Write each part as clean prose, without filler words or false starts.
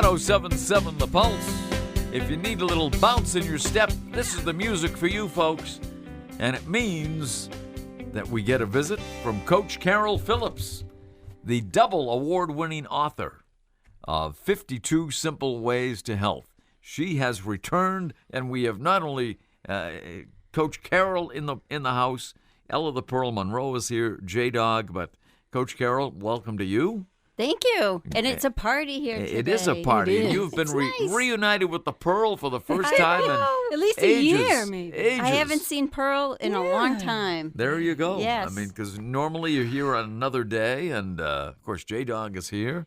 107.7 The Pulse. If you need a little bounce in your step, this is the music for you folks. And it means that we get a visit from Coach Cail Phillips, the double award-winning author of 52 Simple Ways to Health. She has returned, and we have not only Coach Cail in the house, Ella the Pearl Monroe is here, J-Dog, but Coach Cail, welcome to you. Thank you. And it's a party here today. It is a party. You've been nice. Reunited with the Pearl for the first time in at least ages, a year, maybe. Ages. I haven't seen Pearl in a long time. There you go. Yes. I mean, because normally you're here on another day, and of course J-Dog is here,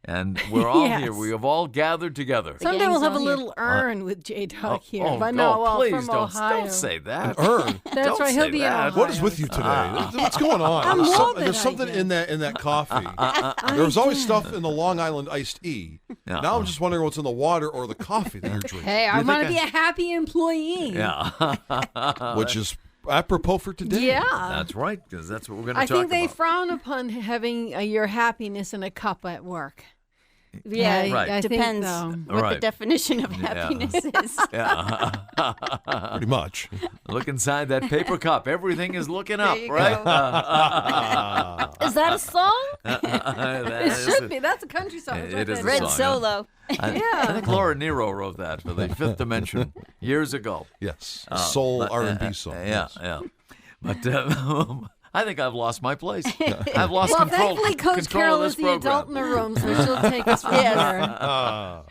and we're all Yes. here. We have all gathered together. Someday we'll have a all here. little urn with J-Dog here. Oh, But no, no, well, please from Ohio. don't say that. Urn. That's Don't right. He'll say be that. in Ohio. What is with you today? What's going on? I'm morbid, There's I something guess. in that coffee. There was always stuff in the Long Island iced tea. Yeah. Now I'm just wondering what's in the water or the coffee that you're drinking, Hey, I think want to be a happy employee. Yeah. which is apropos for today. Yeah. That's right, because that's what we're going to I talk think they about. frown upon having your happiness in a cup at work. Yeah, Right. I think depends so. what Right. the definition of happiness is. Yeah. Pretty much. Look inside that paper cup. Everything is looking up, you right? Is that a song? It should be. That's a country song. That's It what is that a Red song, Solo. I think Laura Nero wrote that for the Fifth Dimension years ago. Yes. Soul But, R&B song. Yeah, yes. yeah. But I think I've lost my place. I've lost Well, control. thankfully, Coach control Cail of this is the program. adult in the room, so she'll take us from Yes.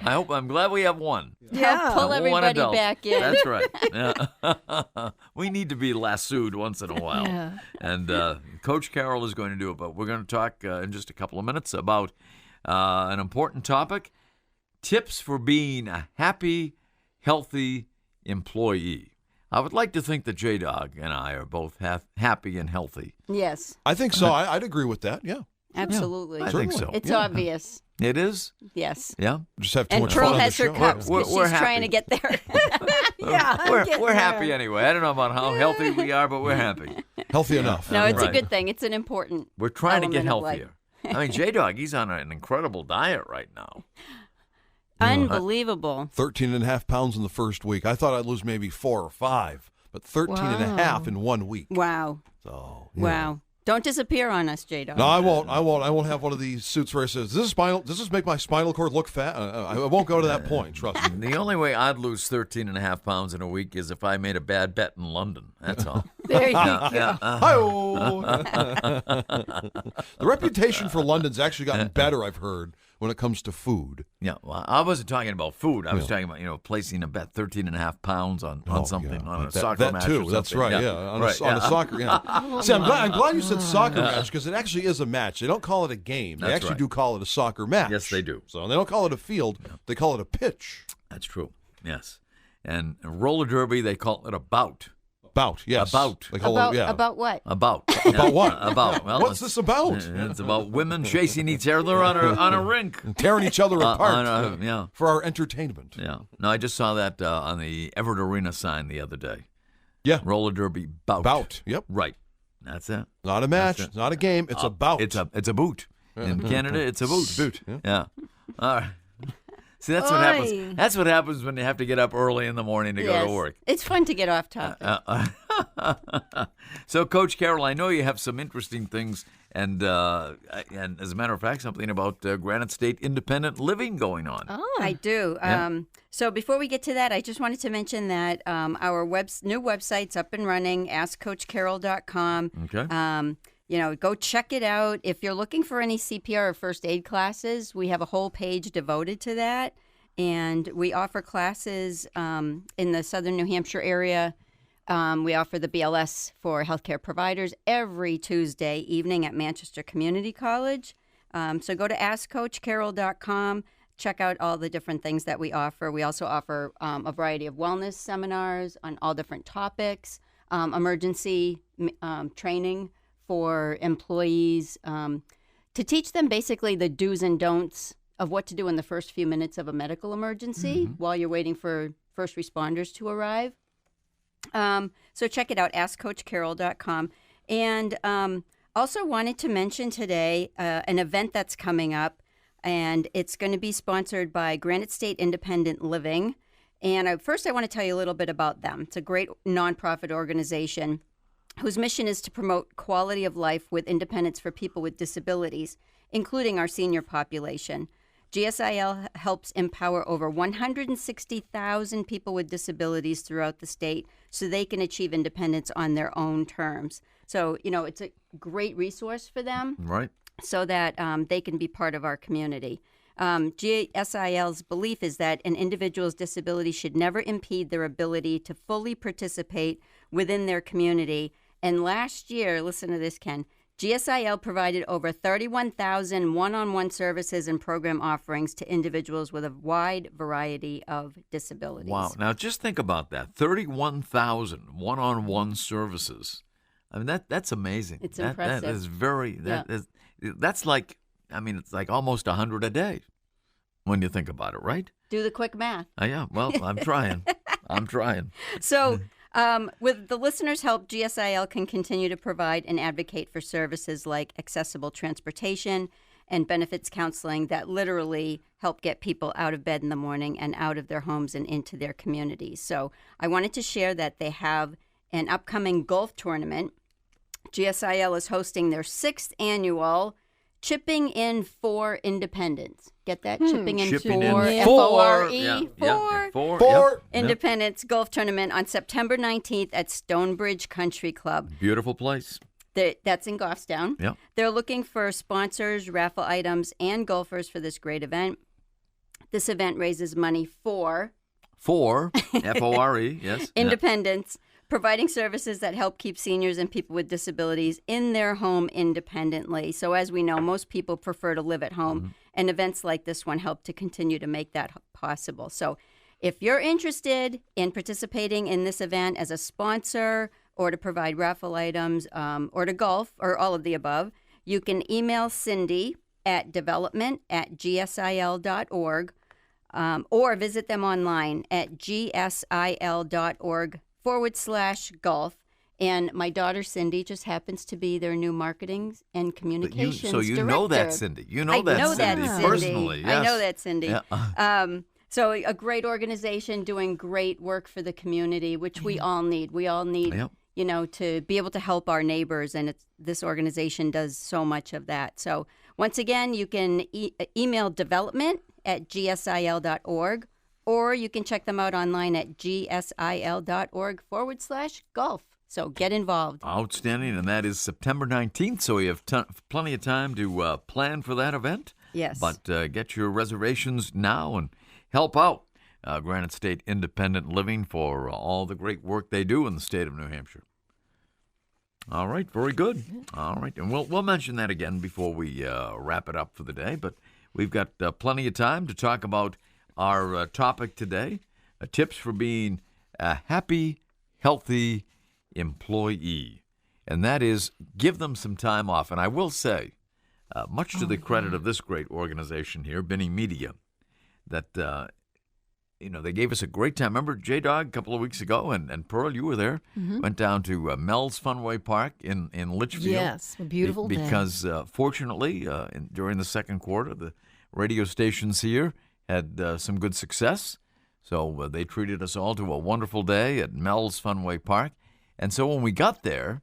here. I'm glad we have one. Yeah. Pull One everybody adult. back in. That's right. Yeah. We need to be lassoed once in a while. Yeah. And Coach Cail is going to do it, but we're going to talk in just a couple of minutes about an important topic, tips for being a happy, healthy employee. I would like to think that J-Dog and I are both happy and healthy. Yes, I think so. I'd agree with that. Yeah. absolutely. I think so. It's Yeah. obvious. It is? Yes. Yeah. Just have too And much Pearl fun on has the her show. cups We're- because we're she's trying to happy. get there. Yeah, We're happy anyway. I don't know about how healthy we are, but we're happy. Healthy enough. No, it's Right. a good thing. It's an important We're trying to get element of life. healthier. I mean, J-Dog, he's on an incredible diet right now. Unbelievable. 13 and a half pounds in the first week. I thought I'd lose maybe 4 or 5, but 13 and a half in 1 week. Wow. So, Wow. Don't disappear on us, J-Dog. No, I won't. I won't have one of these suits where it says, does this make my spinal cord look fat? I won't go to that point, trust me. The only way I'd lose 13 and a half pounds in a week is if I made a bad bet in London. That's all. There you go. Yeah. Hi-oh. The reputation for London's actually gotten better, I've heard, when it comes to food. Yeah, well, I wasn't talking about food. I was talking about, placing a bet 13 and a half pounds on something, Yeah. on a That- soccer that match too. or something. That's right, yeah. On Right, a soccer, yeah. See, I'm glad you said soccer match because it actually is a match. They don't call it a game. They That's actually right. do call it a soccer match. Yes, they do. So they don't call it a field. They call it a pitch. That's true, yes. And roller derby, they call it a bout. Bout, yes. A bout. They call it, yeah. About what? About. About what? About. Well, What's this about? It's about women chasing each other on a rink. Tearing each other apart Yeah. for our entertainment. Yeah. No, I just saw that on the Everett Arena sign the other day. Yeah. Roller derby bout. Bout, yep. Right. That's it. Not a match, That's it. not a game. It's a bout. It's a boot. In Canada, it's a boot. boot. Yeah. Yeah. All right. See, that's what happens. Oy. That's what happens when you have to get up early in the morning to go Yes. to work. It's fun to get off topic. So, Coach Cail, I know you have some interesting things, and as a matter of fact, something about Granite State Independent Living going on. Oh. I do. Yeah. So before we get to that, I just wanted to mention that our new website's up and running, askcoachcail.com. Okay. Go check it out. If you're looking for any CPR or first aid classes, we have a whole page devoted to that. And we offer classes in the southern New Hampshire area. We offer the BLS for healthcare providers every Tuesday evening at Manchester Community College. So go to askcoachcail.com. Check out all the different things that we offer. We also offer a variety of wellness seminars on all different topics, emergency training for employees to teach them basically the do's and don'ts of what to do in the first few minutes of a medical emergency while you're waiting for first responders to arrive. So check it out, askcoachcail.com. And also wanted to mention today an event that's coming up. and it's going to be sponsored by Granite State Independent Living. And first, I want to tell you a little bit about them. It's a great nonprofit organization whose mission is to promote quality of life with independence for people with disabilities, including our senior population. GSIL helps empower over 160,000 people with disabilities throughout the state so they can achieve independence on their own terms. So, it's a great resource for them. Right. So that they can be part of our community. GSIL's belief is that an individual's disability should never impede their ability to fully participate within their community. And last year, listen to this, Ken, GSIL provided over 31,000 one-on-one services and program offerings to individuals with a wide variety of disabilities. Wow. Now, just think about that. 31,000 one-on-one services. I mean, that's amazing. It's impressive. That is very, that's like, it's like almost 100 a day when you think about it, right? Do the quick math. Yeah, well, I'm trying. I'm trying. So with the listeners' help, GSIL can continue to provide and advocate for services like accessible transportation and benefits counseling that literally help get people out of bed in the morning and out of their homes and into their communities. So I wanted to share that they have an upcoming golf tournament. GSIL is hosting their 6th annual Chipping in for Independence. Get that? Chipping in Chipping for, in F-O-R-E, Yeah, for Yep. Independence Golf Tournament on September 19th at Stonebridge Country Club. Beautiful place. That's in Goffstown. Yeah. They're looking for sponsors, raffle items, and golfers for this great event. This event raises money for F-O-R-E, yes. Independence, providing services that help keep seniors and people with disabilities in their home independently. So as we know, most people prefer to live at home, and events like this one help to continue to make that possible. So if you're interested in participating in this event as a sponsor or to provide raffle items or to golf or all of the above, you can email Cindy at development@gsil.org or visit them online at gsil.org/golf. And my daughter, Cindy, just happens to be their new marketing and communications So you director. know that, Cindy. You know I that, know Cindy, that, Cindy. personally. Yes. I know that, Cindy. Yeah. So a great organization doing great work for the community, which we all need. We all need, Yep. to be able to help our neighbors, and this organization does so much of that. So once again, you can email development@gsil.org, or you can check them out online at gsil.org/golf. So get involved. Outstanding, and that is September 19th, so you have plenty of time to plan for that event. Yes. But get your reservations now and help out Granite State Independent Living for all the great work they do in the state of New Hampshire. All right, very good. All right, and we'll mention that again before we wrap it up for the day, but we've got plenty of time to talk about our topic today, tips for being a happy, healthy employee, and that is give them some time off. And I will say, much to the credit of this great organization here, Benny Media, that they gave us a great time. Remember J-Dog a couple of weeks ago, and Pearl, you were there. Went down to Mel's Funway Park in Litchfield. Yes, a beautiful day. Because fortunately, during the second quarter, the radio stations here had some good success. So they treated us all to a wonderful day at Mel's Funway Park. And so when we got there,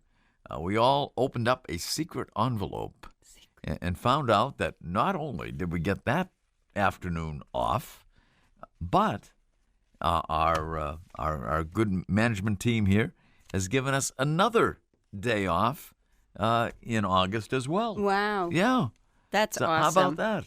we all opened up a secret envelope and found out that not only did we get that afternoon off, but our good management team here has given us another day off in August as well. Wow. Yeah. That's So awesome. how about that?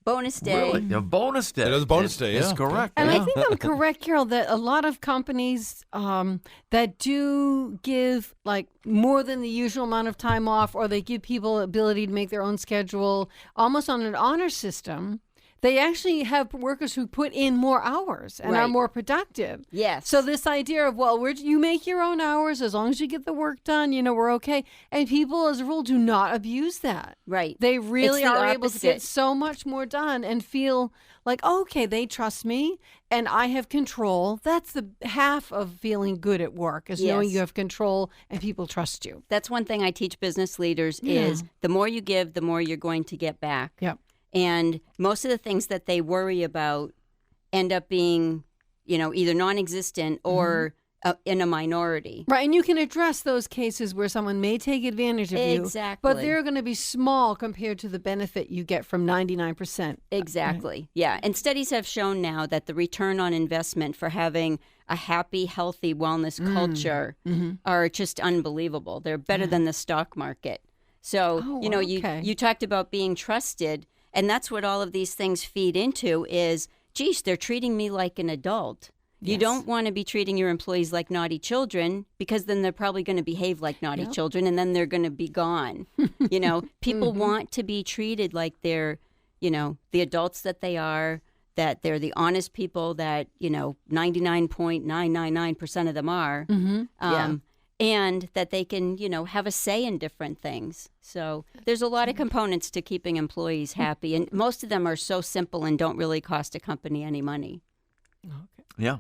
Bonus day. Really? A bonus day. It is a bonus day, It's yeah. correct. And yeah. I think I'm correct, Carol, that a lot of companies that do give like more than the usual amount of time off, or they give people ability to make their own schedule, almost on an honor system, they actually have workers who put in more hours and are Right. more productive. Yes. So this idea of, well, you make your own hours as long as you get the work done, we're okay. And people, as a rule, do not abuse that. Right. They really It's the are able to get opposite. so much more done and feel like, okay, they trust me and I have control. That's the half of feeling good at work, is knowing Yes. you have control and people trust you. That's one thing I teach business leaders is the more you give, the more you're going to get back. Yep. And most of the things that they worry about end up being, either non-existent or in a minority. Right, and you can address those cases where someone may take advantage of you. Exactly. But they're going to be small compared to the benefit you get from 99%. Exactly. Right. Yeah. And studies have shown now that the return on investment for having a happy, healthy wellness culture are just unbelievable. They're better than the stock market. So, you talked about being trusted, and that's what all of these things feed into is, geez, they're treating me like an adult. You don't want to be treating your employees like naughty children, because then they're probably going to behave like naughty children, and then they're going to be gone. People want to be treated like they're, the adults that they are, that they're the honest people that, 99.999% of them are, and that they can, have a say in different things. So there's a lot of components to keeping employees happy, and most of them are so simple and don't really cost a company any money. Okay. Yeah.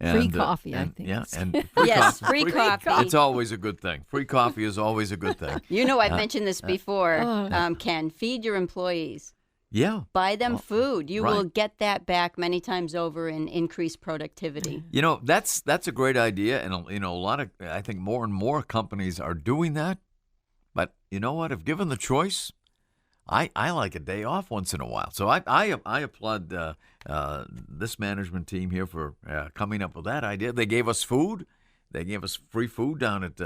Free coffee, I think. Yeah, and free Yes, coffee. free coffee. It's always a good thing. Free coffee is always a good thing. I've mentioned this before, Ken. Feed your employees. Yeah. Buy them food. You right. will get that back many times over in increased productivity. That's a great idea, and a lot of, I think more and more companies are doing that. But you know what? If given the choice, I like a day off once in a while. So I applaud this management team here for coming up with that idea. They gave us food. They gave us free food down at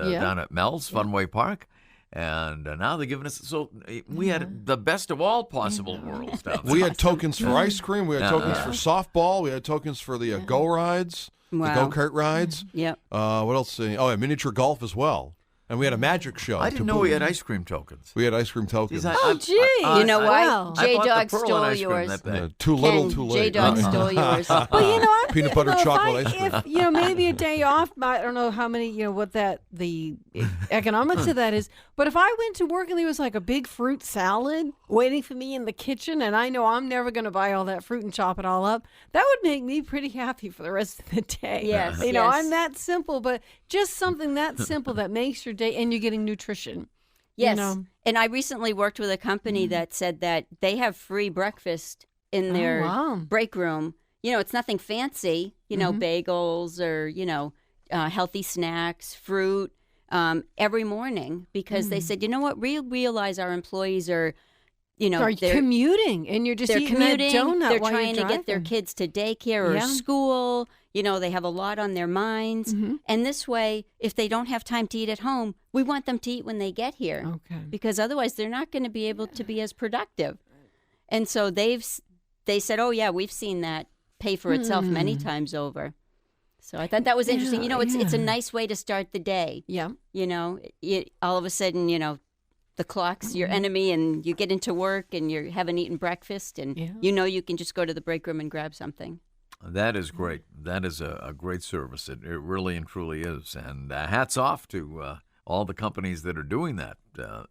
Mel's Funway Park. And now they're giving us, so we had the best of all possible worlds down there. We had tokens for ice cream. We had tokens for softball. We had tokens for the go rides, the go-kart rides. Yep. What else? Miniature golf as well. And we had a magic show. I didn't know we had ice cream tokens. We had ice cream tokens. Gee. You know why? Wow. J-Dog stole yours. Too little, too late. J-Dog stole yours. But I'm Peanut thinking, butter chocolate ice cream. If maybe a day off, I don't know how many, what the economics of that is. But if I went to work and there was like a big fruit salad waiting for me in the kitchen, and I know I'm never going to buy all that fruit and chop it all up, that would make me pretty happy for the rest of the day. Yes, I'm that simple, but just something that simple that makes your day, and you're getting nutrition. Yes. And I recently worked with a company that said that they have free breakfast in their break room. It's nothing fancy, bagels or, healthy snacks, fruit, every morning, because they said, we realize our employees are, they're commuting, and you're just they're eating commuting, that donut they're while trying you're to get their driving. kids to daycare or school. They have a lot on their minds. And this way, if they don't have time to eat at home, we want them to eat when they get here. Okay. Because otherwise they're not going to be able to be as productive. And so they said, oh, yeah, we've seen that pay for itself many times over. So I thought that was interesting. It's a nice way to start the day. Yeah. All of a sudden, the clock's your enemy, and you get into work and you haven't eaten breakfast, and you can just go to the break room and grab something. That is great. That is a great service. It really and truly is. And hats off to all the companies that are doing that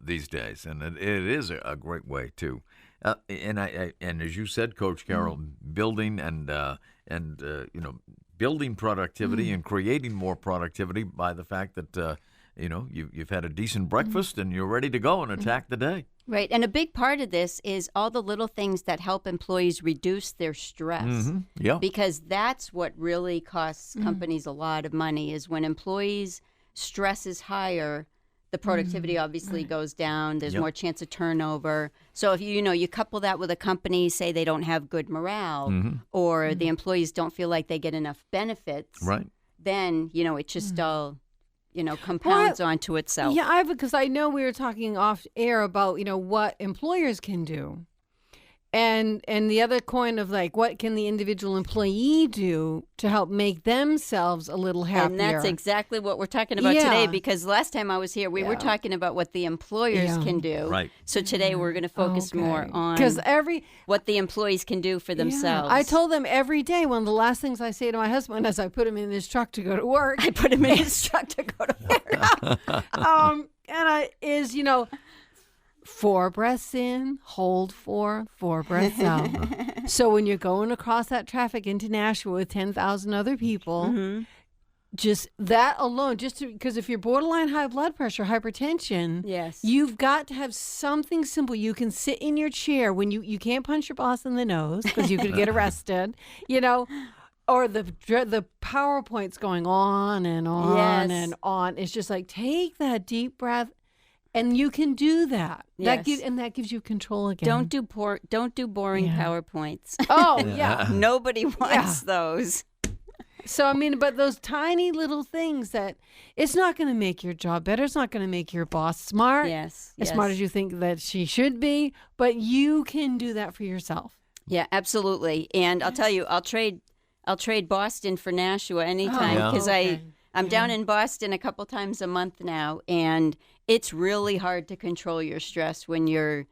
these days. And it is a great way too. And as you said, Coach Carol, building building productivity and creating more productivity by the fact that you've had a decent breakfast and you're ready to go and attack the day. Right. And a big part of this is all the little things that help employees reduce their stress. Yeah. Because that's what really costs companies a lot of money, is when employees' stress is higher, the productivity obviously goes down. There's more chance of turnover. So if you couple that with a company, say they don't have good morale or the employees don't feel like they get enough benefits, right? Then, it just all compounds onto itself. Yeah, because I know we were talking off air about, what employers can do. And the other coin of what can the individual employee do to help make themselves a little happier? And that's exactly what we're talking about today, because last time I was here, we were talking about what the employers can do. Right. So today we're going to focus more on what the employees can do for themselves. I told them every day, one of the last things I say to my husband as I put him in his truck to go to work. I put him in his truck to go to work. Is 4 breaths in, hold 4 breaths out. So when you're going across that traffic into Nashua with 10,000 other people, just that alone, because if you're borderline high blood pressure, hypertension, Yes. you've got to have something simple. You can sit in your chair when you can't punch your boss in the nose because you could get arrested, or the PowerPoint's going on and on Yes. and on. It's just like, take that deep breath, and you can do that. Yes. That gives you control again. Don't do boring Yeah. PowerPoints. Oh, yeah. Nobody wants those. So, I mean, but those tiny little things that it's not going to make your job better. It's not going to make your boss smart. Yes. As smart as you think that she should be, but you can do that for yourself. Yeah, absolutely. And I'll tell you, I'll trade Boston for Nashua anytime because I'm down in Boston a couple times a month now, and it's really hard to control your stress when you're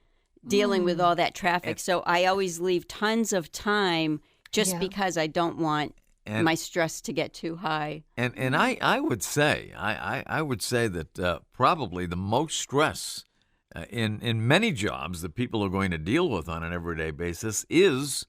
dealing with all that traffic. So I always leave tons of time just because I don't want my stress to get too high. And I would say that probably the most stress in many jobs that people are going to deal with on an everyday basis is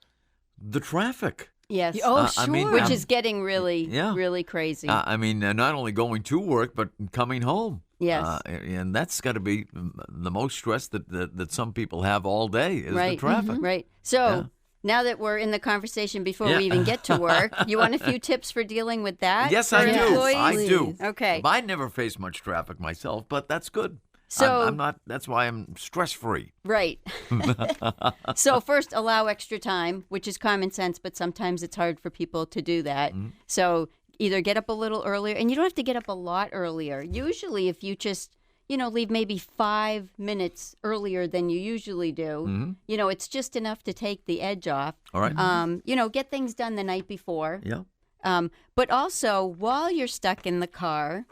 the traffic. Yes. Oh, sure. I mean, Which is getting really, really crazy. I mean, not only going to work, but coming home. Yes. And that's got to be the most stress that some people have all day is the Right. traffic. Right. So now that we're in the conversation before we even get to work, you want a few tips for dealing with that? Yes, I for do. employees? I do. Okay. I never face much traffic myself, but that's good. So- I'm not. That's why I'm stress-free. Right. So first, allow extra time, which is common sense, but sometimes it's hard for people to do that. Mm-hmm. So either get up a little earlier, and you don't have to get up a lot earlier. Usually, if you just leave maybe 5 minutes earlier than you usually do, it's just enough to take the edge off. All right. Get things done the night before. Yeah. But also, while you're stuck in the car,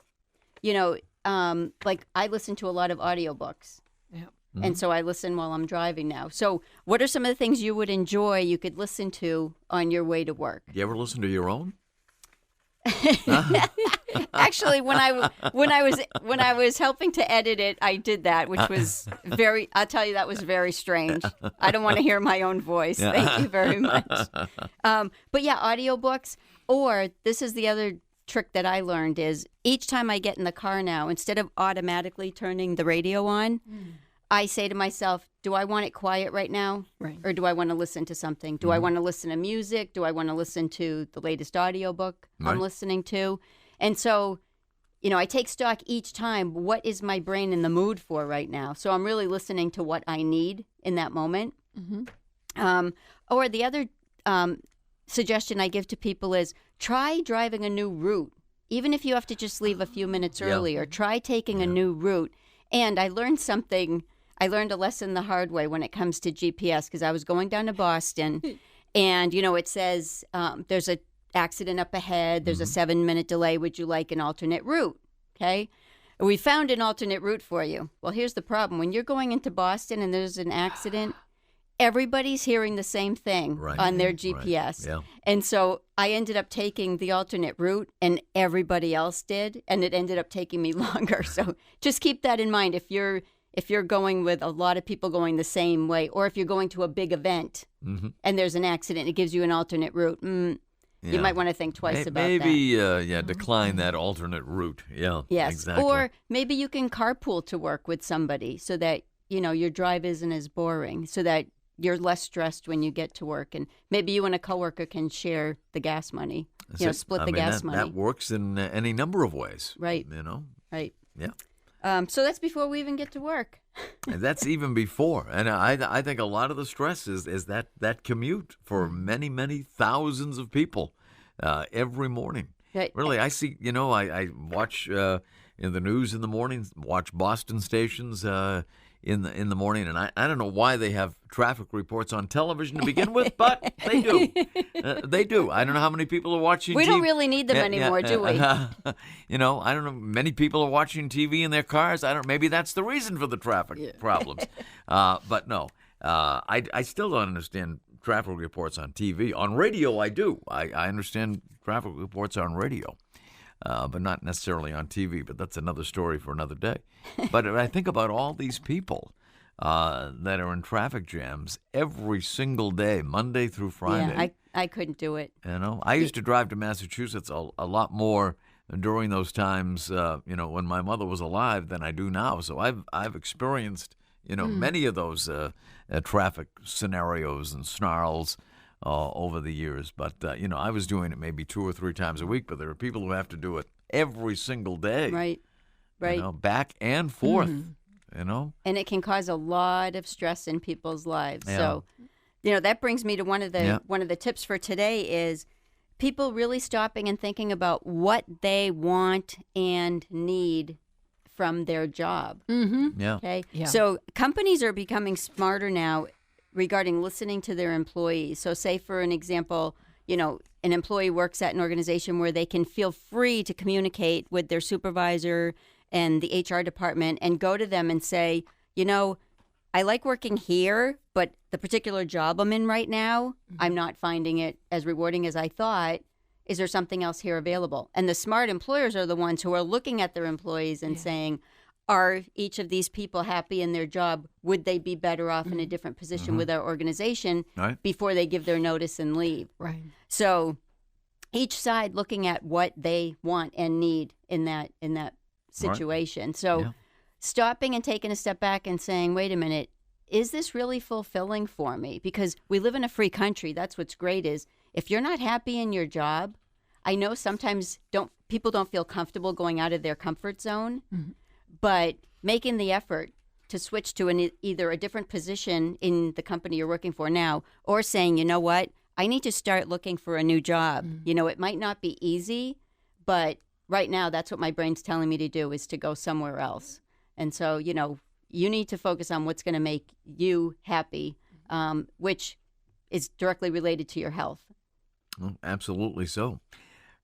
like I listen to a lot of audiobooks. Yeah. And so I listen while I'm driving now. So what are some of the things you would enjoy you could listen to on your way to work? You ever listen to your own? Actually, when I was helping to edit it, I did that, which was I'll tell you, that was very strange. I don't want to hear my own voice. Thank you very much. But yeah, audiobooks, or this is the other trick that I learned is each time I get in the car now, instead of automatically turning the radio on, I say to myself, do I want it quiet right now? Right. Or do I want to listen to something? Do I want to listen to music? Do I want to listen to the latest audiobook I'm listening to? And so, I take stock each time. What is my brain in the mood for right now? So I'm really listening to what I need in that moment. Or the other suggestion I give to people is try driving a new route. Even if you have to just leave a few minutes earlier, try taking a new route. And I learned a lesson the hard way when it comes to GPS, because I was going down to Boston and, it says there's an accident up ahead. There's a 7-minute delay. Would you like an alternate route? Okay. We found an alternate route for you. Well, here's the problem. When you're going into Boston and there's an accident, everybody's hearing the same thing on their GPS. Yeah. And so I ended up taking the alternate route and everybody else did, and it ended up taking me longer. So just keep that in mind if you're going with a lot of people going the same way, or if you're going to a big event and there's an accident, it gives you an alternate route. You might want to think twice about that. Maybe, decline that alternate route. Yeah, Yes. exactly. Or maybe you can carpool to work with somebody so that, your drive isn't as boring, so that you're less stressed when you get to work. And maybe you and a coworker can share the gas money, split the gas money. That works in any number of ways. Right. Right. Yeah. So that's before we even get to work. And that's even before. And I think a lot of the stress is that commute for many, many thousands of people every morning. Right. Really, I see, I watch in the news in the morning, watch Boston stations in the morning, and I don't know why they have traffic reports on television to begin with, but they do. They do. I don't know how many people are watching We TV. don't really need them anymore, do we? I don't know. Many people are watching TV in their cars. Maybe that's the reason for the traffic problems. But no, I still don't understand traffic reports on TV. On radio, I do. I understand traffic reports on radio. But not necessarily on TV, but that's another story for another day. But I think about all these people that are in traffic jams every single day, Monday through Friday. Yeah, I couldn't do it. I used to drive to Massachusetts a lot more during those times, when my mother was alive than I do now. So I've experienced, many of those traffic scenarios and snarls over the years. But, I was doing it maybe 2 or 3 times a week, but there are people who have to do it every single day. Right. Back and forth, And it can cause a lot of stress in people's lives. Yeah. So, that brings me to one of the tips for today is people really stopping and thinking about what they want and need from their job. Yeah. Okay. Yeah. So companies are becoming smarter now regarding listening to their employees. So say, for an example, an employee works at an organization where they can feel free to communicate with their supervisor and the HR department and go to them and say, I like working here, but the particular job I'm in right now, I'm not finding it as rewarding as I thought. Is there something else here available? And the smart employers are the ones who are looking at their employees and saying, are each of these people happy in their job? Would they be better off in a different position with our organization before they give their notice and leave? Right. So each side looking at what they want and need in that situation. So stopping and taking a step back and saying, wait a minute, is this really fulfilling for me? Because we live in a free country. That's what's great is if you're not happy in your job, I know sometimes people don't feel comfortable going out of their comfort zone, but making the effort to switch to either a different position in the company you're working for now or saying, you know what, I need to start looking for a new job. It might not be easy, but right now that's what my brain's telling me to do is to go somewhere else. And so, you need to focus on what's going to make you happy, which is directly related to your health. Oh, absolutely so.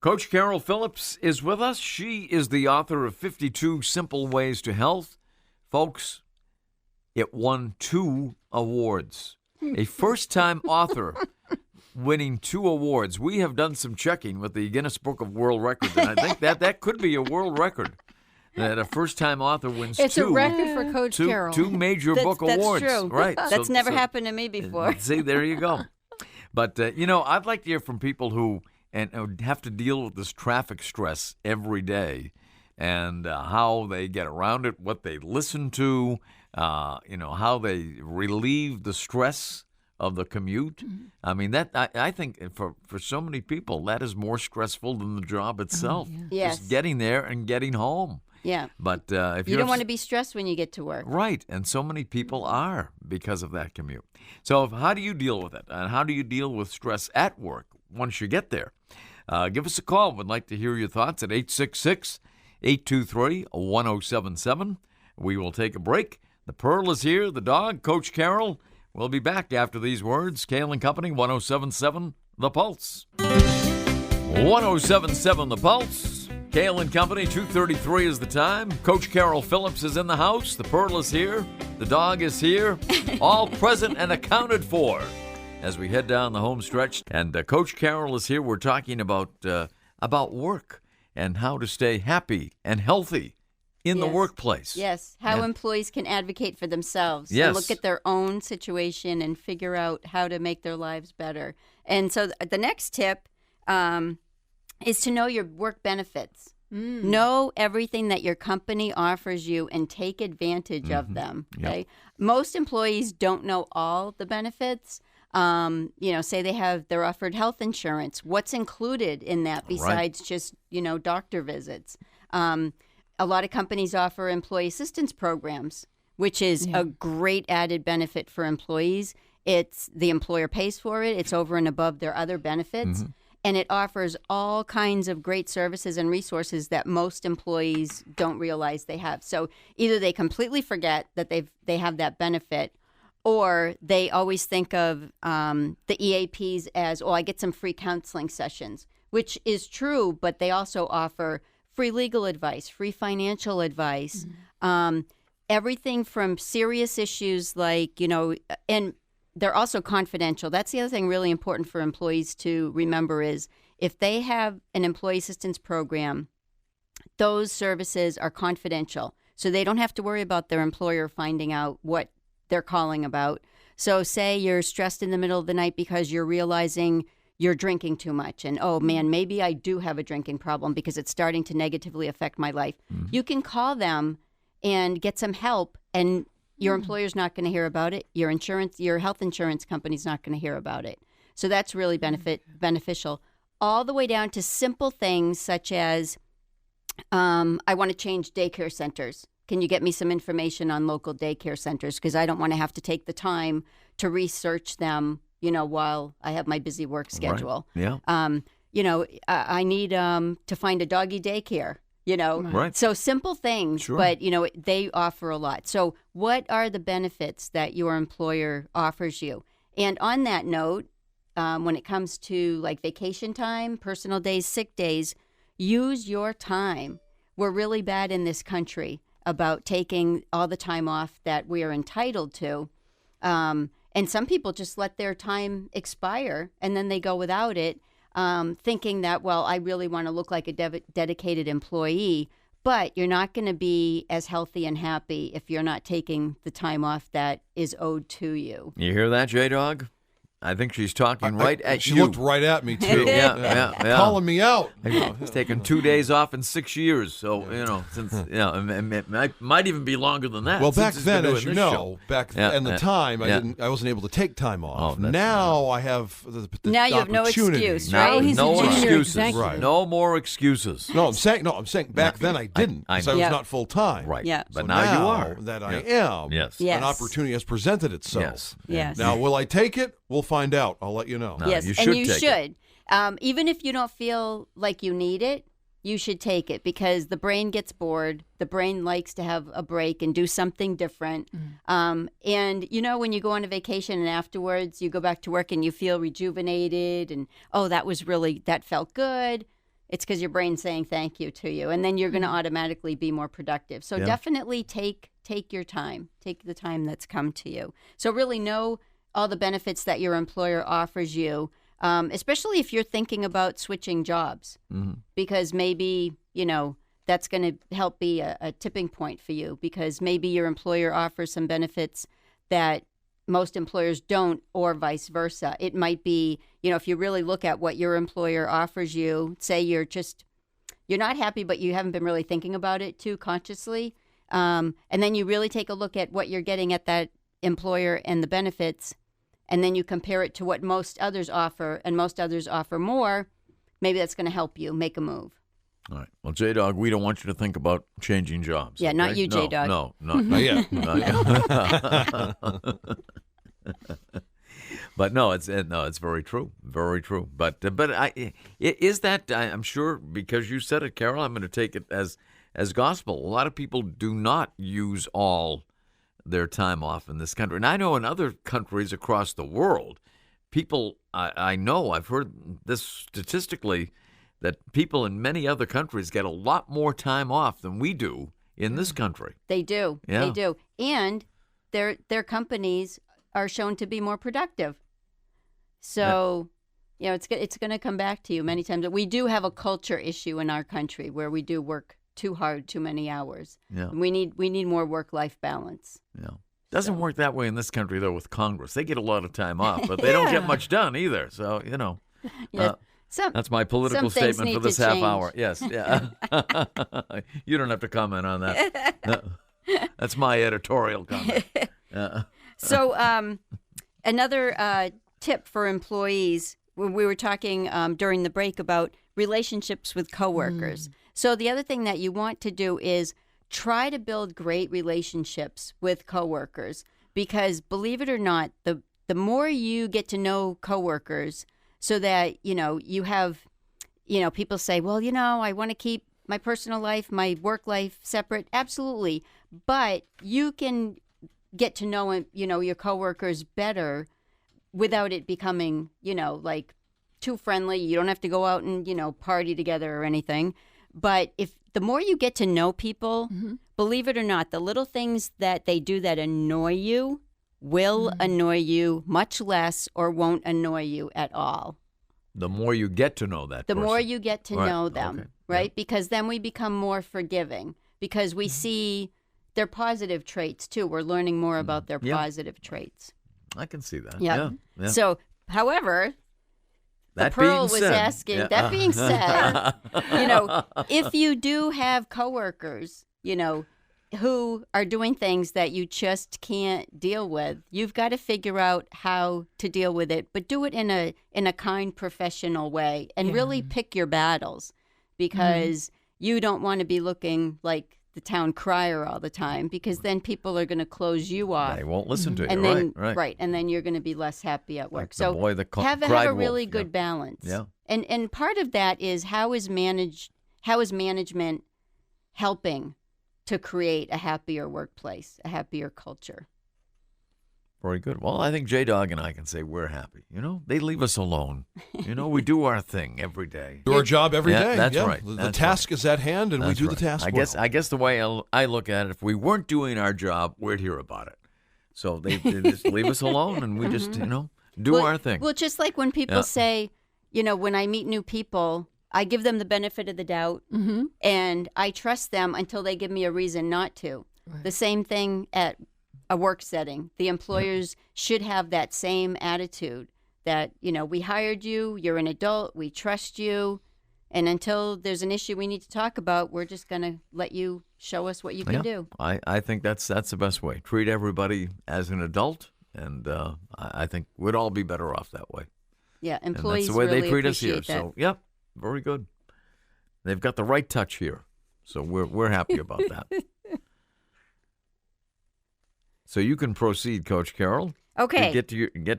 Coach Cail Phillips is with us. She is the author of 52 Simple Ways to Health. Folks, it won 2 awards. A first-time author winning 2 awards. We have done some checking with the Guinness Book of World Records, and I think that could be a world record. That a first-time author wins It's 2. a record for Coach Carol. 2 major book awards. That's true. Right. That's never happened to me before. See, there you go. But, I'd like to hear from people who have to deal with this traffic stress every day and how they get around it, what they listen to, how they relieve the stress of the commute. I mean, I think for so many people, that is more stressful than the job itself. Yes. Just getting there and getting home. Yeah. But if you don't want to be stressed when you get to work. Right, and so many people are because of that commute. So how do you deal with it? And how do you deal with stress at work once you get there? Give us a call. We'd like to hear your thoughts at 866-823-1077. We will take a break. The Pearl is here, the dog, Coach Cail. We'll be back after these words. Cail Company, 107.7 The Pulse. 107.7 The Pulse. Cail Company, 2:33 is the time. Coach Cail Phillips is in the house. The Pearl is here. The dog is here. All present and accounted for as we head down the home stretch. And Coach Cail is here. We're talking about work and how to stay happy and healthy in the workplace. Yes, how employees can advocate for themselves Yes. and look at their own situation and figure out how to make their lives better. And so the next tip is to know your work benefits. Know everything that your company offers you and take advantage of them. Okay, most employees don't know all the benefits. Say they're offered health insurance. What's included in that besides just doctor visits? A lot of companies offer employee assistance programs, which is a great added benefit for employees. It's the employer pays for it. It's over and above their other benefits. And it offers all kinds of great services and resources that most employees don't realize they have. So either they completely forget that they have that benefit, or they always think of the EAPs as, I get some free counseling sessions, which is true, but they also offer free legal advice, free financial advice, everything from serious issues like, and they're also confidential. That's the other thing really important for employees to remember is if they have an employee assistance program, those services are confidential. So they don't have to worry about their employer finding out what they're calling about. So say you're stressed in the middle of the night because you're realizing you're drinking too much, and oh man, maybe I do have a drinking problem because it's starting to negatively affect my life. You can call them and get some help, and your employer's not going to hear about it. Your health insurance company's not going to hear about it. So that's really beneficial. All the way down to simple things such as, I want to change daycare centers. Can you get me some information on local daycare centers? Because I don't want to have to take the time to research them, while I have my busy work schedule. Right. Yeah. I need to find a doggy daycare. Right. So simple things, Sure. but they offer a lot. So what are the benefits that your employer offers you? And on that note, when it comes to like vacation time, personal days, sick days, use your time. We're really bad in this country about taking all the time off that we are entitled to. And some people just let their time expire and then they go without it, thinking that, well, I really want to look like a dedicated employee. But you're not going to be as healthy and happy if you're not taking the time off that is owed to you. You hear that, J-Dog? I think she's talking right at she you. looked right at me, too. Yeah. Calling me out. He's taken 2 days off in 6 years, so since it might even be longer than that. Well, since back he's then, been as doing you this know, show. in the time, I wasn't able to take time off. Oh, that's now I have the Now you have no opportunity. excuse, No, right? Oh, he's a no junior excuses. executive. Right. No more excuses. No, I'm saying back then I didn't I because I was know. not full time. Right. Yeah. But So now you are. that I Yeah. am. Yes. Yes. An opportunity has presented itself. Yes. Yes. Now, will I take it? We'll find out. I'll let you know. No. Yes, you and should you take should. Even if you don't feel like you need it, you should take it because the brain gets bored. The brain likes to have a break and do something different. And, when you go on a vacation and afterwards you go back to work and you feel rejuvenated and, oh, that felt good. It's because your brain's saying thank you to you. And then you're going to automatically be more productive. So definitely take your time. Take the time that's come to you. So really know all the benefits that your employer offers you, especially if you're thinking about switching jobs, because maybe, that's going to help be a tipping point for you because maybe your employer offers some benefits that most employers don't or vice versa. It might be, if you really look at what your employer offers you, say you're not happy, but you haven't been really thinking about it too consciously. And then you really take a look at what you're getting at that employer and the benefits, and then you compare it to what most others offer, and most others offer more, maybe that's going to help you make a move. All right. Well, J-Dog, we don't want you to think about changing jobs. Yeah, not okay? you, J-Dog. No, Not yet. not yet. But no, it's very true, very true. But is that I'm sure because you said it, Carol. I'm going to take it as gospel. A lot of people do not use all their time off in this country, and I know in other countries across the world, people I've heard this statistically that people in many other countries get a lot more time off than we do in this country. They do. Yeah. They do. And their companies are shown to be more productive. So, it's going to come back to you many times. We do have a culture issue in our country where we do work too hard, too many hours. Yeah. We need more work-life balance. Yeah. Doesn't work that way in this country, though, with Congress. They get a lot of time off, but they don't get much done either. So, Yeah. That's my political some things statement for need this to half change. hour. Yes. Yeah. You don't have to comment on that. No. That's my editorial comment. So another tip for employees, we were talking during the break about relationships with coworkers. So the other thing that you want to do is try to build great relationships with coworkers because believe it or not, the more you get to know coworkers so that, you have, people say, well, I want to keep my personal life, my work life separate. Absolutely. But you can get to know, your coworkers better without it becoming, like too friendly. You don't have to go out and, party together or anything. But if the more you get to know people, believe it or not, the little things that they do that annoy you will annoy you much less or won't annoy you at all. The more you get to know that The person. more you get to Right. know them, Okay. right? Because then we become more forgiving because we see their positive traits too. We're learning more about their Yeah. positive traits. I can see that. Yeah. Yeah. So, however, Pearl being was said, asking. yeah. That being said, if you do have coworkers, who are doing things that you just can't deal with, you've got to figure out how to deal with it, but do it in a kind, professional way, and really pick your battles, because you don't want to be looking like the town crier all the time, because then people are going to close you off. They won't listen to you, And then, right. and then you're going to be less happy at work. Like the So boy that have cried a wolf. really good balance. Yeah. And part of that is how is management helping to create a happier workplace, a happier culture? Very good. Well, I think J-Dog and I can say we're happy. They leave us alone. We do our thing every day. Do our job every day. That's right. The task is at hand, and That's we do right. the task I guess the way I look at it, if we weren't doing our job, we'd hear about it. So they just leave us alone, and we just, do our thing. Well, just like when people say, when I meet new people, I give them the benefit of the doubt, and I trust them until they give me a reason not to. Right. The same thing at a work setting. The employers should have that same attitude that, we hired you, you're an adult, we trust you, and until there's an issue we need to talk about, we're just going to let you show us what you can do. I think that's the best way. Treat everybody as an adult, and I think we'd all be better off that way. Yeah, employees and that's the way really they treat us here. appreciate that. So, yep, very good. They've got the right touch here, so we're happy about that. So you can proceed, Coach Carol. Okay. Get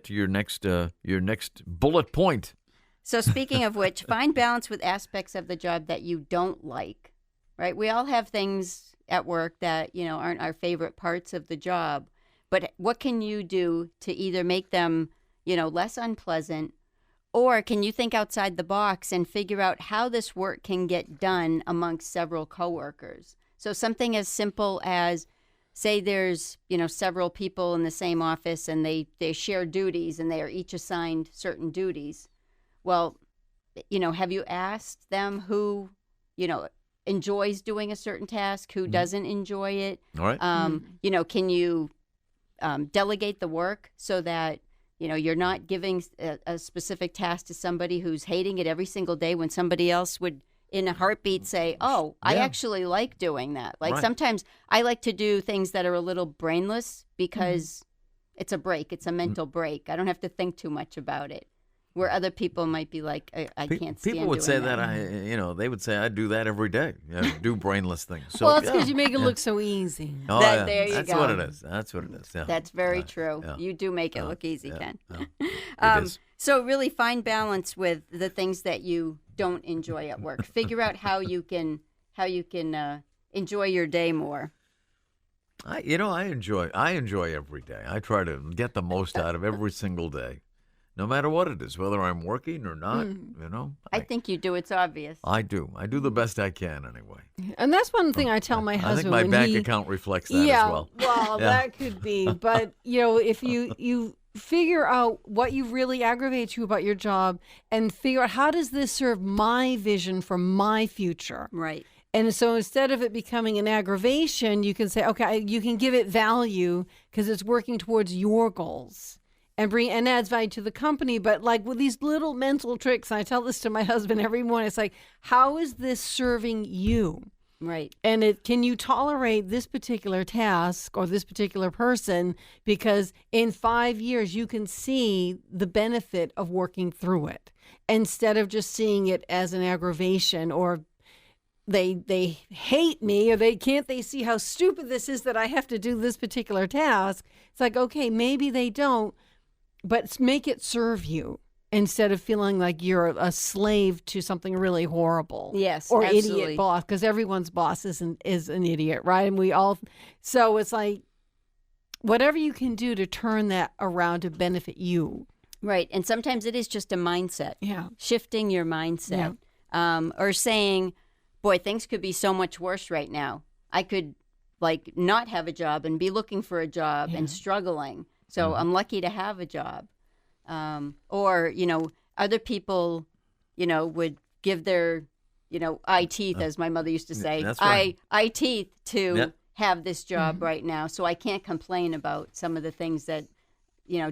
to your next bullet point. So speaking of which, find balance with aspects of the job that you don't like. Right? We all have things at work that aren't our favorite parts of the job. But what can you do to either make them less unpleasant, or can you think outside the box and figure out how this work can get done amongst several coworkers? So something as simple as, say there's, several people in the same office and they share duties and they are each assigned certain duties. Well, have you asked them who, enjoys doing a certain task, who doesn't enjoy it? All right. Can you delegate the work so that, you're not giving a specific task to somebody who's hating it every single day when somebody else would, in a heartbeat, say, oh, I actually like doing that. Like sometimes I like to do things that are a little brainless because it's a break. It's a mental break. I don't have to think too much about it. Where other people might be like, I can't stand people would doing say that. They would say I do that every day. Do brainless things. So, well, it's because you make it look so easy. Oh, There you That's go. what it is. That's what it is. Yeah. That's very true. yeah. You do make it look easy, Ken. It is. So really find balance with the things that you don't enjoy at work. Figure out how you can enjoy your day more. I enjoy every day. I try to get the most out of every single day, no matter what it is, whether I'm working or not. I think you do. It's obvious. I do. I do the best I can anyway. And that's one thing I tell my I husband. think my when bank he, account reflects that yeah, as well. Well, that could be. But, if you figure out what you really aggravates you about your job and figure out how does this serve my vision for my future. Right. And so instead of it becoming an aggravation, you can say, okay, you can give it value because it's working towards your goals and adds value to the company. But like with these little mental tricks, and I tell this to my husband every morning, it's like, how is this serving you? Right. And can you tolerate this particular task or this particular person? Because in 5 years, you can see the benefit of working through it instead of just seeing it as an aggravation or they hate me or they see how stupid this is that I have to do this particular task. It's like, okay, maybe they don't, but make it serve you. Instead of feeling like you're a slave to something really horrible. Yes, or absolutely. Idiot boss, because everyone's boss is an idiot, right? And so it's like whatever you can do to turn that around to benefit you. Right. And sometimes it is just a mindset. Yeah. Shifting your mindset. Yeah. Or saying, boy, things could be so much worse right now. I could not have a job and be looking for a job and struggling. So I'm lucky to have a job. Or, other people, would give their, eye teeth, as my mother used to say, that's right. eye teeth to have this job right now. So I can't complain about some of the things that,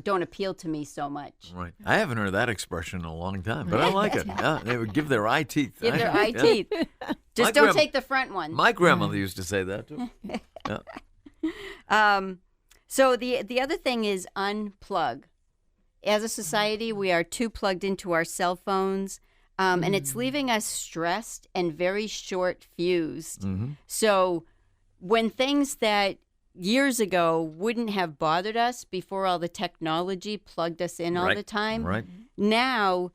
don't appeal to me so much. Right. I haven't heard that expression in a long time, but I like it. Yeah, they would give their eye teeth. Give their eye teeth. Just don't take the front one. My grandmother used to say that too. Yeah. So the other thing is unplug. As a society, we are too plugged into our cell phones, and it's leaving us stressed and very short-fused. Mm-hmm. So when things that years ago wouldn't have bothered us before all the technology plugged us in all the time, Right. now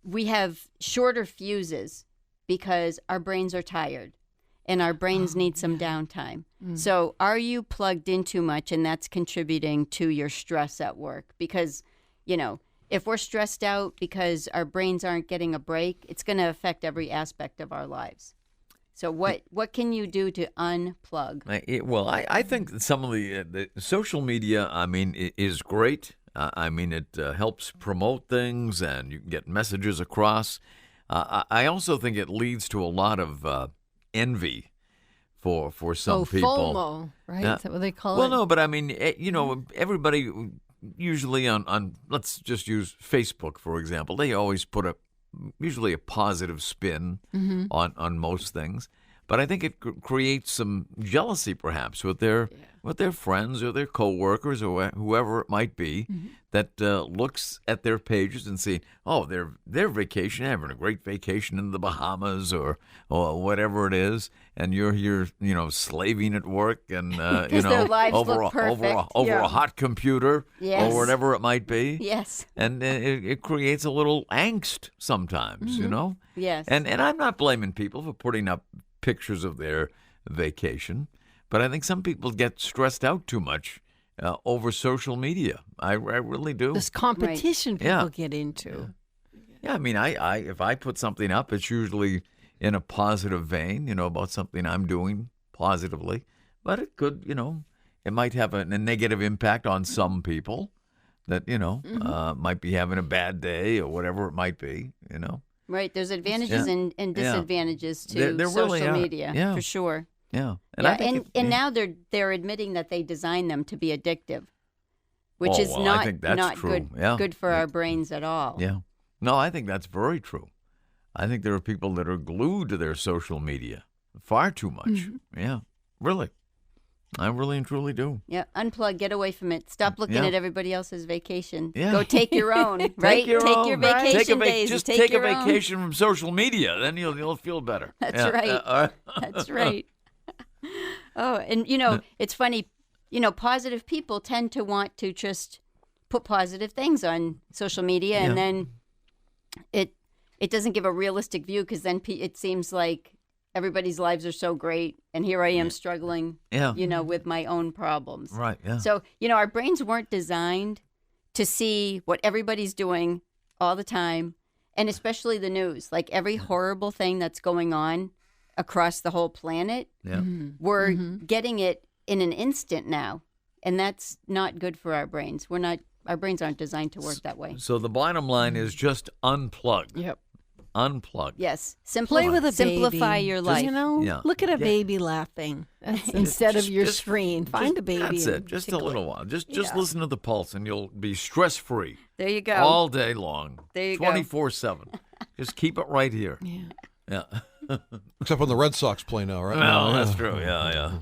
we have shorter fuses because our brains are tired and our brains need some downtime. So are you plugged in too much, and that's contributing to your stress at work? Because, if we're stressed out because our brains aren't getting a break, it's going to affect every aspect of our lives. So what can you do to unplug? I think that some of the social media, is great. It helps promote things, and you can get messages across. I also think it leads to a lot of envy for some people. FOMO, right? Is that what they call it? Well, no, but everybody usually on let's just use Facebook, for example. They always put usually a positive spin on most things. But I think it creates some jealousy, perhaps, with their friends or their coworkers or whoever it might be that looks at their pages and see, their vacation, having a great vacation in the Bahamas or whatever it is, and you're here, slaving at work and their lives over look perfect. a hot computer Yes. or whatever it might be. Yes. And it creates a little angst sometimes, Yes. And I'm not blaming people for putting up pictures of their vacation, but I think some people get stressed out too much over social media. I really do. This competition people get into. Yeah, I if I put something up, it's usually in a positive vein, about something I'm doing positively, but it could, it might have a negative impact on some people that, might be having a bad day or whatever it might be, Right. There's advantages and disadvantages to There social really are. media, for sure. Yeah. And now they're admitting that they designed them to be addictive, which is I think that's not true. Yeah. good for our brains at all. Yeah. No, I think that's very true. I think there are people that are glued to their social media far too much. Yeah, really. I really and truly do. Yeah, unplug, get away from it. Stop looking at everybody else's vacation. Yeah. Go take your own, right? Take your vacation days. Just take a your own. vacation from social media. Then you'll feel better. That's Yeah. right. That's right. Oh, and it's funny. Positive people tend to want to just put positive things on social media, and then it doesn't give a realistic view, because then it seems like everybody's lives are so great, and here I am struggling, with my own problems. Right, yeah. So, our brains weren't designed to see what everybody's doing all the time, and especially the news. Like every horrible thing that's going on across the whole planet, we're getting it in an instant now, and that's not good for our brains. Our brains aren't designed to work that way. So the bottom line is just unplug. Yep. Unplug. Yes. Play with a Simplify baby. your life. Look at a baby laughing instead of your screen. Find a baby. That's it. and Just a tickle little it. while. Just listen to the pulse, and you'll be stress-free There you go. all day long. There you go. 24/7. Just keep it right here. Yeah. Except when the Red Sox play now, right? Well, that's true. Yeah.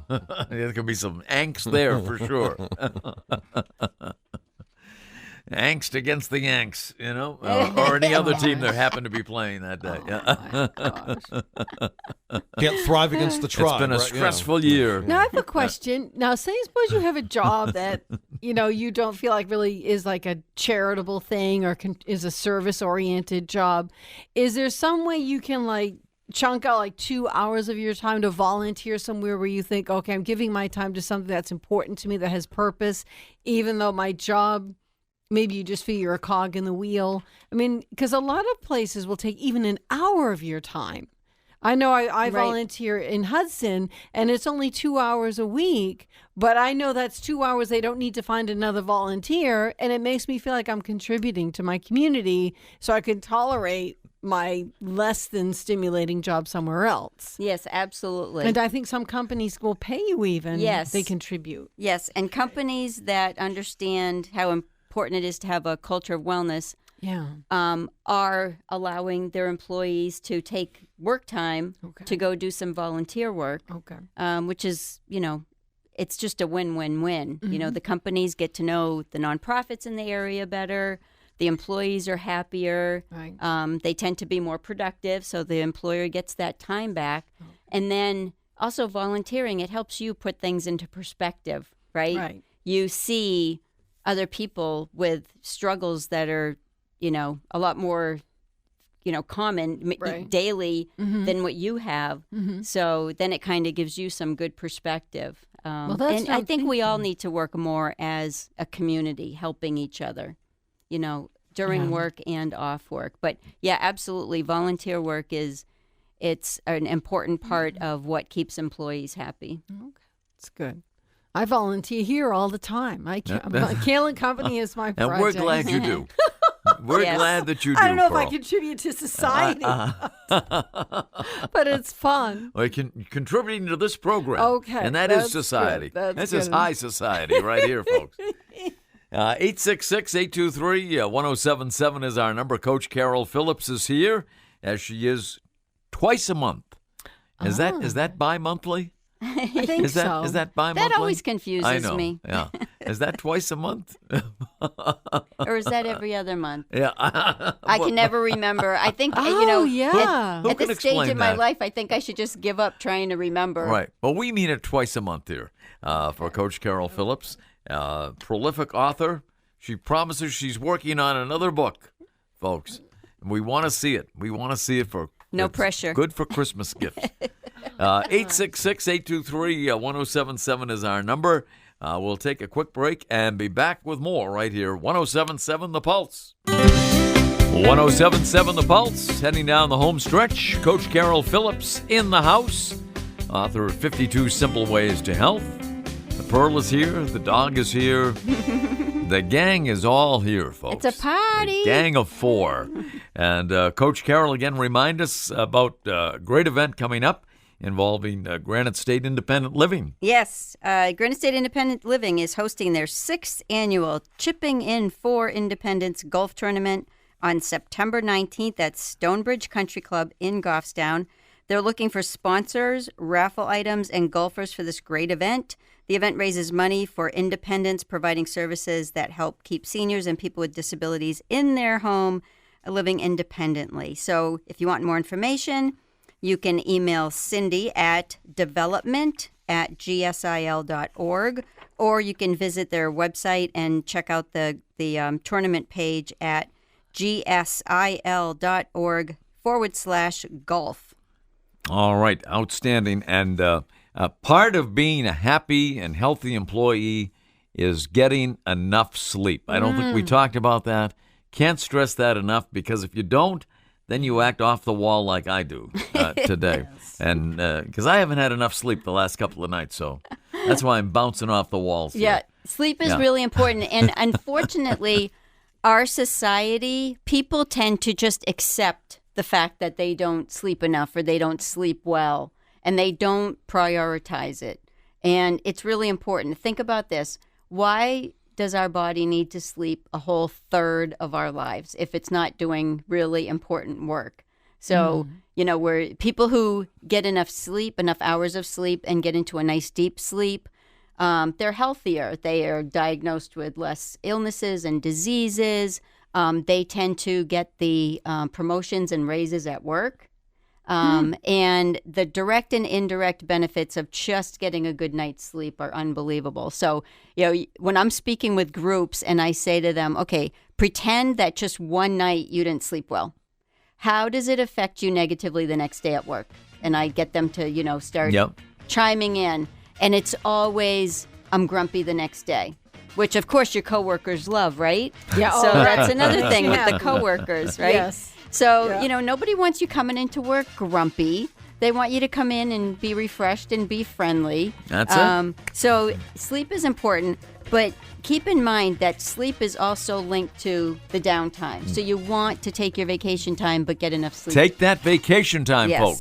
There could be some angst there for sure. Angst against the Yanks, or any other team that happened to be playing that day. Can't thrive against the tribe. It's been a right? stressful year. Now, I have a question. Now, suppose you have a job that, you don't feel like really is like a charitable thing or is a service-oriented job. Is there some way you can, chunk out 2 hours of your time to volunteer somewhere where you think, okay, I'm giving my time to something that's important to me, that has purpose, even though my job, maybe you just feel you're a cog in the wheel? Because a lot of places will take even an hour of your time. I know I volunteer in Hudson, and it's only 2 hours a week, but I know that's 2 hours they don't need to find another volunteer, and it makes me feel like I'm contributing to my community, so I can tolerate my less than stimulating job somewhere else. Yes, absolutely. And I think some companies will pay you even if they contribute. Yes, and companies that understand how important important it is to have a culture of wellness, Yeah. are allowing their employees to take work time to go do some volunteer work, which is, it's just a win-win-win. The companies get to know the nonprofits in the area better. The employees are happier. Right. They tend to be more productive, so the employer gets that time back. And then also volunteering, it helps you put things into perspective, right? Right. You see other people with struggles that are, a lot more, common daily than what you have. So then it kind of gives you some good perspective. Well, that's and I think we all need to work more as a community, helping each other, during work and off work. But yeah, absolutely. Volunteer work it's an important part of what keeps employees happy. Okay. That's good. I volunteer here all the time. Cail Company is my project. And we're glad you do. We're glad that you do. I don't know Pearl. if I contribute to society, but it's fun. Well, contributing to this program. Okay. And that is society. This is high society right here, folks. 866-823-1077 is our number. Coach Carol Phillips is here, as she is twice a month. Is that bi-monthly? I think so. Is that bi-monthly? That always confuses I know. me. Yeah. Is that twice a month? Or is that every other month? Yeah. I can never remember. I think, yeah. Who at can this stage explain in my that? life, I think I should just give up trying to remember. Right. Well, we mean it twice a month here for Coach Carol Phillips, prolific author. She promises she's working on another book, folks. We want to see it. We want to see it for No it's pressure. Good for Christmas gifts. 866-823-1077 is our number. We'll take a quick break and be back with more right here. 1077 The Pulse. 1077 The Pulse. Heading down the home stretch. Coach Carol Phillips in the house. Author of 52 Simple Ways to Health. The Pearl is here. The dog is here. The gang is all here, folks. It's a party. A gang of four. And Coach Carol, again, remind us about a great event coming up involving Granite State Independent Living. Yes. Granite State Independent Living is hosting their 6th annual Chipping In for Independence Golf Tournament on September 19th at Stonebridge Country Club in Goffstown. They're looking for sponsors, raffle items, and golfers for this great event. The event raises money for independents, providing services that help keep seniors and people with disabilities in their home living independently. So if you want more information, you can email Cindy at development@gsil.org, or you can visit their website and check out the tournament page at gsil.org/golf. All right, outstanding. And part of being a happy and healthy employee is getting enough sleep. I don't think we talked about that. Can't stress that enough, because if you don't, then you act off the wall like I do today. Yes. And because I haven't had enough sleep the last couple of nights, so that's why I'm bouncing off the walls. Yeah, sleep is really important. And unfortunately, our society, people tend to just accept the fact that they don't sleep enough or they don't sleep well, and they don't prioritize it. And it's really important. Think about this. Why does our body need to sleep a whole third of our lives if it's not doing really important work? So, we're people who get enough sleep, enough hours of sleep, and get into a nice deep sleep, they're healthier. They are diagnosed with less illnesses and diseases. They tend to get the promotions and raises at work. And the direct and indirect benefits of just getting a good night's sleep are unbelievable. So, when I'm speaking with groups and I say to them, okay, pretend that just one night you didn't sleep well. How does it affect you negatively the next day at work? And I get them to, start chiming in. And it's always, I'm grumpy the next day, which of course your coworkers love, right? Yeah. So that's another thing with the coworkers, right? Yes. So, nobody wants you coming into work grumpy. They want you to come in and be refreshed and be friendly. That's it. So sleep is important, but keep in mind that sleep is also linked to the downtime. So you want to take your vacation time, but get enough sleep. Take that vacation time, Yes. folks.